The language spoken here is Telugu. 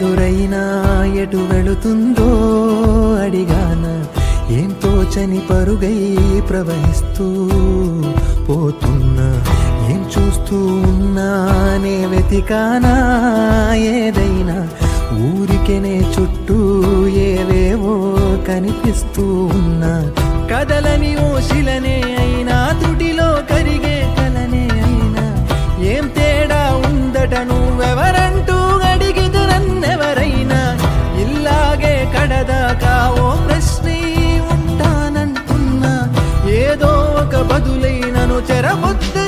ఎదురైనా ఎటు వెళుతుందో అడిగాన, ఏం తోచని పరుగై ప్రవహిస్తూ పోతున్నా, ఏం చూస్తూ ఉన్నానే వెతికానా ఏదైనా, ఊరికెనే చుట్టూ ఏవేవో కనిపిస్తూ ఉన్నా, కదలని ఓ శిలనే అయినా త్రుటిలో కరిగే కలనే అయినా, ఏం తేడా ఉందట నువ్వెవరంటూ అడిగిదు నన్నెవరైనా, ఇల్లాగే కడదాకా ఓ ప్రశ్నే ఉంటానంటున్నా, ఏదో ఒక బదులై నన్ను చెరబొద్దు